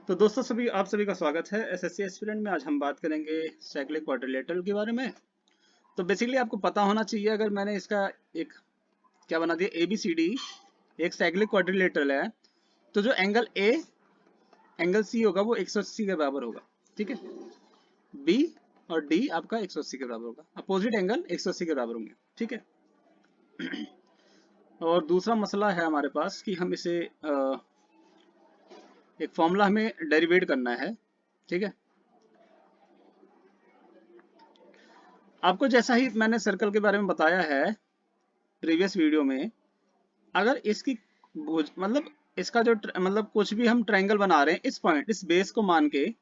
तो दोस्तों आप सभी का स्वागत है एसएससी एस्पिरेंट में। आज हम बात करेंगे साइक्लिक क्वाड्रिलेटरल के बारे में। तो बेसिकली आपको पता होना चाहिए, अगर मैंने इसका एक क्या बना दिया ABCD, एक साइक्लिक क्वाड्रिलेटरल है, तो जो एंगल C होगा वो 180 के बराबर होगा। ठीक है, B और D आपका 180 के बराबर होगा, अपोजिट एंगल 180 के बराबर होंगे। ठीक है, और दूसरा मसला है हमारे पास कि हम इसे एक फॉर्मूला हमें डेरिवेट करना है। ठीक है, आपको जैसा ही मैंने सर्कल के बारे में बताया है प्रीवियस वीडियो में, अगर इसकी मतलब इसका जो मतलब कुछ भी हम ट्रायंगल बना रहे हैं, इस पॉइंट इस बेस को मान के,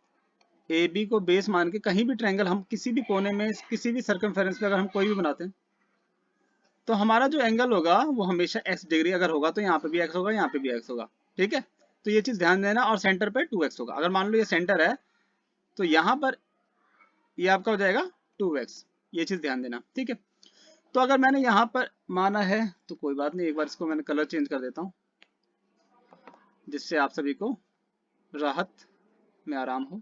ए बी को बेस मान के कहीं भी ट्रायंगल हम किसी भी कोने में किसी भी सर्कमफेरेंस पे अगर हम कोई भी बनाते हैं, तो हमारा जो एंगल होगा वो हमेशा x डिग्री अगर होगा तो यहाँ पे भी x होगा, यहाँ पे भी x होगा। ठीक है, तो ये चीज ध्यान देना। और सेंटर पे 2x होगा। अगर मान लो ये सेंटर है तो यहाँ पर ये आपका हो जाएगा 2x। ये चीज ध्यान देना। ठीक है, तो अगर मैंने यहाँ पर माना है तो कोई बात नहीं, एक बार इसको मैंने कलर चेंज कर देता हूँ जिससे आप सभी को राहत में आराम हो।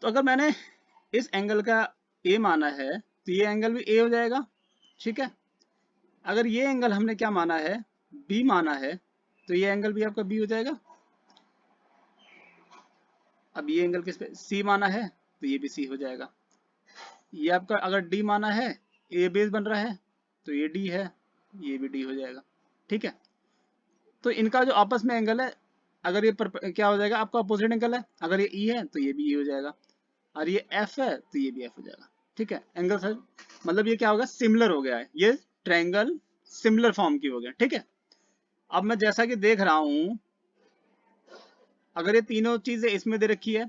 तो अगर मैंने इस एंगल का ए माना है तो ये एंगल भी ए हो जाएगा। ठीक है, अगर ये एंगल हमने क्या माना है, बी माना है, तो ये एंगल भी आपका बी हो जाएगा। अब ये एंगल किस पे, सी माना है तो ये भी सी हो जाएगा। ये आपका अगर डी माना है, ए बेस बन रहा है, तो ये डी है, ये भी डी हो जाएगा। ठीक है, तो इनका जो आपस में एंगल है, अगर ये क्या हो जाएगा आपका अपोजिट एंगल है, अगर ये ई है तो ये भी ई हो जाएगा, और ये एफ है तो ये भी एफ हो जाएगा। ठीक है, एंगल सर मतलब ये क्या होगा, सिमिलर हो गया है, ये ट्रायंगल सिमिलर फॉर्म की हो गया। ठीक है, अब मैं जैसा कि देख रहा हूं, अगर ये तीनों चीजें इसमें दे रखी है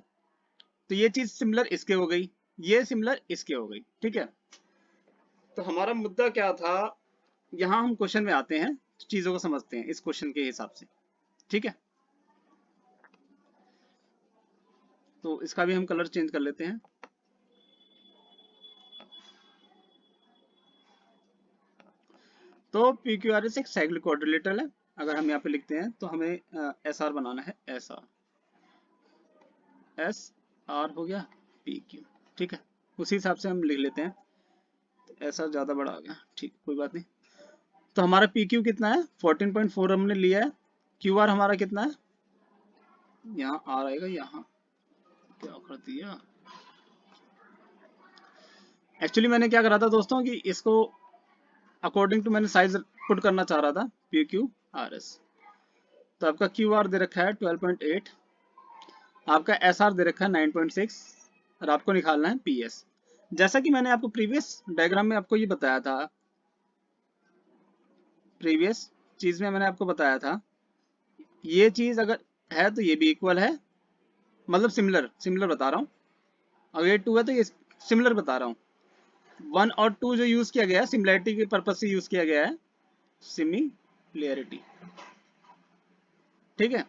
तो ये चीज सिमिलर इसके हो गई, ये सिमिलर इसके हो गई। ठीक है, तो हमारा मुद्दा क्या था, यहां हम क्वेश्चन में आते हैं, चीजों को समझते हैं इस क्वेश्चन के हिसाब से। ठीक है, तो इसका भी हम कलर चेंज कर लेते हैं। तो पी क्यू आर एस एक साइक्लिक क्वाड्रिलेटरल है। अगर हम यहाँ पे लिखते हैं तो हमें एस आर बनाना है, एस आर हो गया पी क्यू। ठीक है, उसी हिसाब से हम लिख लेते हैं। एस आर ज्यादा बड़ा आ गया, ठीक कोई बात नहीं। तो हमारा पी क्यू कितना है, 14.4 हमने लिया है। क्यू आर हमारा कितना है, यहाँ आर आएगा, यहाँ क्या कर दिया, एक्चुअली मैंने क्या करा था दोस्तों कि इसको अकॉर्डिंग टू मैंने साइज पुट करना चाह रहा था, पी क्यू आर एस। तो आपका क्यू आर दे रखा है 12.8, आपका एस आर दे रखा है 9.6, और आपको निकालना है पी एस। जैसा कि मैंने आपको प्रीवियस डायग्राम में आपको ये बताया था, प्रीवियस चीज में मैंने आपको बताया था, ये चीज अगर है तो ये भी इक्वल है, मतलब सिमिलर सिमिलर बता रहा हूँ। अगर ये 2 है तो ये सिमिलर बता रहा हूँ। 1 और 2 जो यूज किया गया है सिमिलैरिटी के पर्पज से यूज किया गया है, सिमिलैरिटी। ठीक है,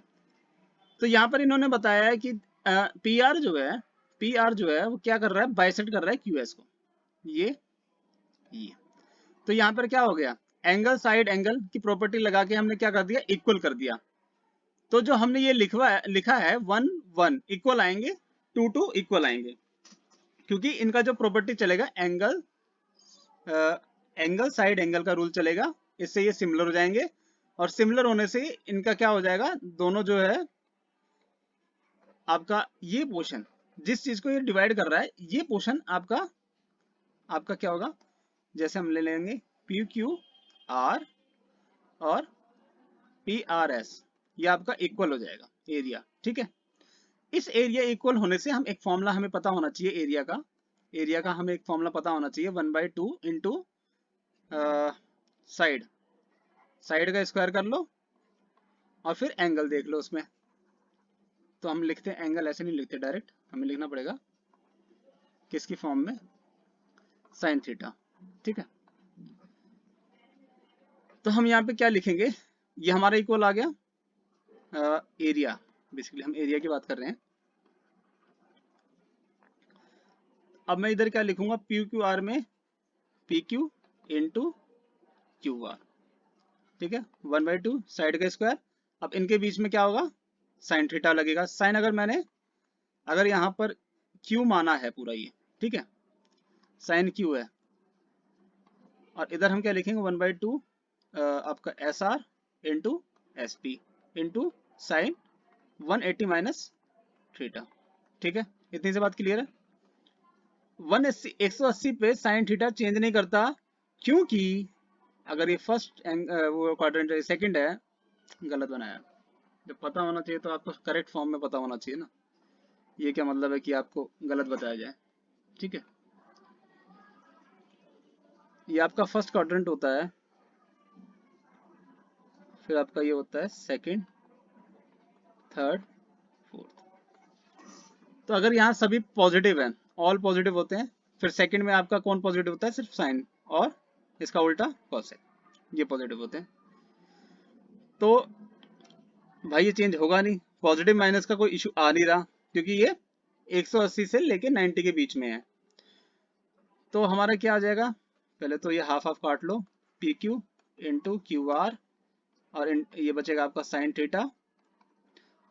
तो यहाँ पर इन्होंने बताया है कि पी आर जो है वो क्या कर रहा है, बाइसेक्ट कर रहा है क्यू एस को, ये। तो यहाँ पर क्या हो गया, एंगल साइड एंगल की प्रॉपर्टी लगा के हमने क्या कर दिया, इक्वल कर दिया। तो जो हमने ये लिखा है 1 1 इक्वल आएंगे, 2 2 इक्वल आएंगे, क्योंकि इनका जो प्रॉपर्टी चलेगा एंगल साइड एंगल का रूल चलेगा, इससे ये सिमिलर हो जाएंगे। और सिमिलर होने से इनका क्या हो जाएगा, दोनों जो है आपका ये पोर्शन, जिस चीज को ये डिवाइड कर रहा है, ये पोर्शन आपका आपका क्या होगा, जैसे हम ले लेंगे पी क्यू आर और पी आर एस, ये आपका इक्वल हो जाएगा एरिया। ठीक है, इस एरिया इक्वल होने से हम एक फॉर्मूला हमें पता होना चाहिए एरिया का हमें एक फॉर्मूला पता होना चाहिए, 1/2 इंटू साइड, साइड का स्क्वायर कर लो और फिर एंगल देख लो उसमें। तो हम लिखते हैं एंगल, ऐसे नहीं लिखते डायरेक्ट, हमें लिखना पड़ेगा किसकी फॉर्म में, साइन थीटा। ठीक है, तो हम यहाँ पे क्या लिखेंगे, ये हमारा इक्वल आ गया एरिया, बेसिकली हम एरिया की बात कर रहे हैं। अब मैं इधर क्या लिखूंगा, पी क्यू आर में P Q into Q are. ठीक है, 1/2 साइड का स्क्वायर। अब इनके बीच में क्या होगा, साइन थीटा लगेगा। साइन अगर यहाँ पर क्यू माना है पूरा ये, ठीक है, साइन क्यू है, और इधर हम क्या लिखेंगे 1/2 आपका S R into S P into sine 180 minus theta. ठीक है, इतनी सी बात क्लियर है। 180 पे साइन थीटा चेंज नहीं करता, क्योंकि अगर ये फर्स्ट वो क्वाड्रेंट सेकंड है, गलत बनाया। जब पता होना चाहिए तो आपको करेक्ट फॉर्म में पता होना चाहिए ना। ये क्या मतलब है कि आपको गलत बताया जाए। ठीक है, ये आपका फर्स्ट क्वाड्रेंट होता है, फिर आपका ये होता है सेकंड, थर्ड, फोर्थ। तो अगर यहाँ सभी पॉजिटिव हैं, ऑल पॉजिटिव होते हैं, फिर सेकंड में आपका कौन पॉजिटिव होता है? सिर्फ साइन, और इसका उल्टा कॉसेक, ये पॉजिटिव होते हैं। तो भाई ये चेंज होगा नहीं, पॉजिटिव माइनस का कोई इशू आ नहीं रहा, क्योंकि ये 180 से लेके 90 के बीच में है। तो हमारा क्या आ जाएगा? पहले तो ये हाफ हाफ काट लो, P Q into Q R, और ये बचेगा आपका साइन थीटा,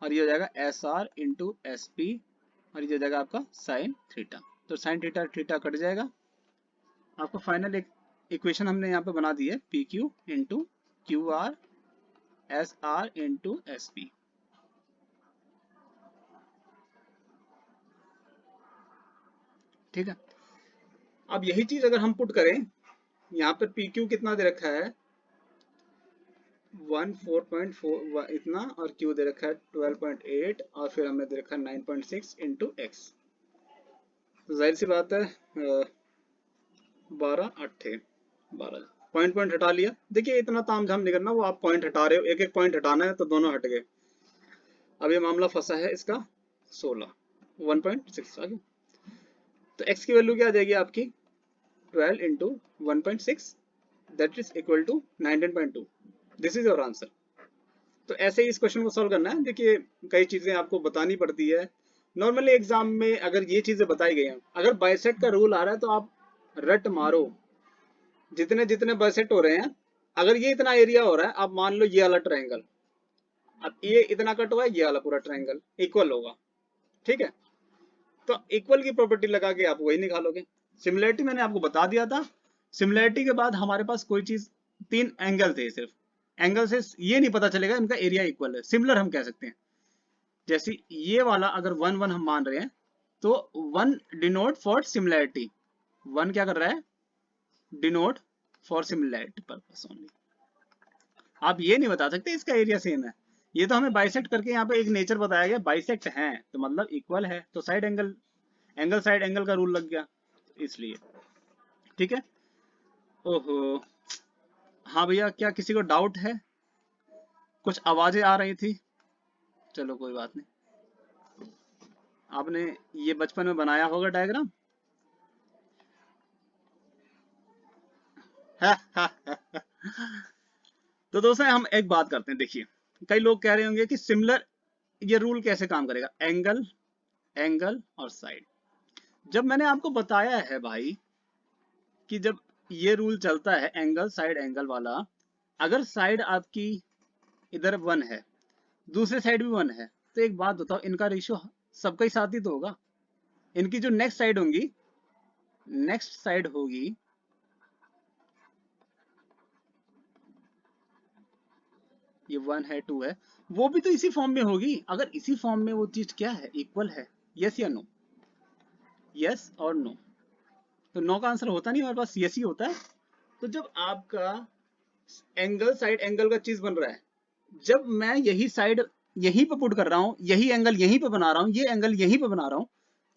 और ये हो जाएगा S R into S P, और ये हो जाएगा आपका साइन थीटा। तो साइन थीटा थीटा कट जाएगा। आपको फाइनल एक इक्वेशन हमने यहाँ पे बना दी है, P Q into Q R S R into S P. ठीक है, अब यही चीज अगर हम पुट करें, यहाँ पर पी क्यू कितना दे रखा है? 14.4 इतना, और क्यू दे रखा है 12.8, और फिर हमने दे रखा है 9.6 इंटू एक्स। तो जाहिर सी बात है 12 8 12 पॉइंट पॉइंट हटा लिया। देखिए इतना तामझाम नहीं करना, वो आप पॉइंट हटा रहे हो, एक एक पॉइंट हटाना है तो दोनों हट गए। अब ये मामला फंसा है इसका 16, 1.6 आ गया। तो x की वैल्यू क्या आ जाएगी आपकी? 12 into 1.6, that is equal to 19.2। This is your answer. तो ऐसे ही इस क्वेश्चन को सॉल्व करना है। देखिए कई चीजें आपको बतानी पड़ती है नॉर्मली एग्जाम में। अगर ये चीजें बताई गई हैं, अगर बाइसेक्ट का रूल आ रहा है तो आप रट मारो, जितने जितने बाइसेक्ट हो रहे हैं, अगर ये इतना एरिया हो रहा है, आप मान लो ये वाला ट्रायंगल, अब ये इतना कट हुआ है, ये वाला पूरा ट्रायंगल इक्वल होगा। ठीक है, तो इक्वल की प्रॉपर्टी लगा के आप वही निकालोगे। सिमिलैरिटी मैंने आपको बता दिया था। सिमिलैरिटी के बाद हमारे पास कोई चीज, 3 एंगल थे, सिर्फ एंगल से ये नहीं पता चलेगा इनका एरिया इक्वल है। सिमिलर हम कह सकते हैं, जैसे ये वाला अगर 1 1 हम मान रहे हैं, तो 1 डिनोट फॉर सिमिलैरिटी, 1 क्या कर रहा है? Denote for similarity purpose only. आप ये नहीं बता सकते इसका एरिया सेम है। ये तो हमें बाइसेक्ट करके यहाँ पे एक नेचर बताया गया, बाइसेक्ट है तो मतलब इक्वल है, तो side angle, angle side angle का रूल लग गया, इसलिए। ठीक है, ओहो, हाँ भैया, क्या किसी को डाउट है? कुछ आवाजें आ रही थी, चलो कोई बात नहीं। आपने ये बचपन में बनाया होगा डायग्राम। तो दोस्तों हम एक बात करते हैं, देखिए कई लोग कह रहे होंगे कि सिमिलर, ये रूल कैसे काम करेगा? एंगल, एंगल और साइड। जब मैंने आपको बताया है भाई कि जब ये रूल चलता है एंगल साइड एंगल वाला, अगर साइड आपकी इधर 1 है, दूसरे साइड भी 1 है, तो एक बात बताओ, इनका रेशियो सबका ही साथ ही तो होगा। इनकी जो नेक्स्ट साइड होगी, नेक्स्ट साइड होगी, ये 1 है 2 है, वो भी तो इसी फॉर्म में होगी। अगर इसी फॉर्म में वो चीज क्या है? इक्वल है। यस या नो? यस और नो? तो नो का आंसर होता नहीं, हमारे पास यस ही होता है। तो जब आपका एंगल साइड एंगल का चीज बन रहा है, जब मैं यही साइड यहीं पे पुट कर रहा हूं, यही एंगल यहीं पे बना रहा हूं, ये एंगल यहीं पे बना रहा हूं,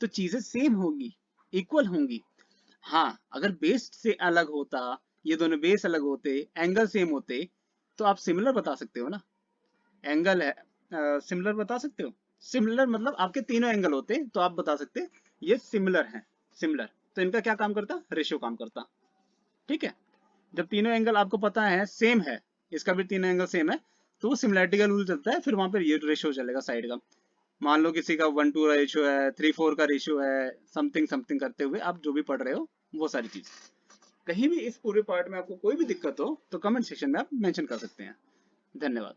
तो चीजें सेम होंगी, इक्वल होंगी। हाँ, अगर बेस से अलग होता, ये दोनों बेस अलग होते, एंगल सेम होते, तो आप सिमिलर बता सकते हो ना। एंगल है, सिमिलर बता सकते हो। सिमिलर मतलब आपके तीनों एंगल होते तो आप बता सकते ये सिमिलर हैं। सिमिलर तो इनका क्या काम करता? रेशियो काम करता। ठीक है, जब तीनों एंगल आपको पता है सेम है, इसका भी तीनों एंगल सेम है, तो वो सिमिलैरिटी का रूल चलता है, फिर वहां पर ये रेशियो चलेगा साइड का। मान लो किसी का 1:2 का रेशियो है, 3:4 का रेशियो है, समथिंग समथिंग करते हुए आप जो भी पढ़ रहे हो वो सारी चीज। कहीं भी इस पूरे पार्ट में आपको कोई भी दिक्कत हो तो कमेंट सेक्शन में आप मेंशन कर सकते हैं। धन्यवाद।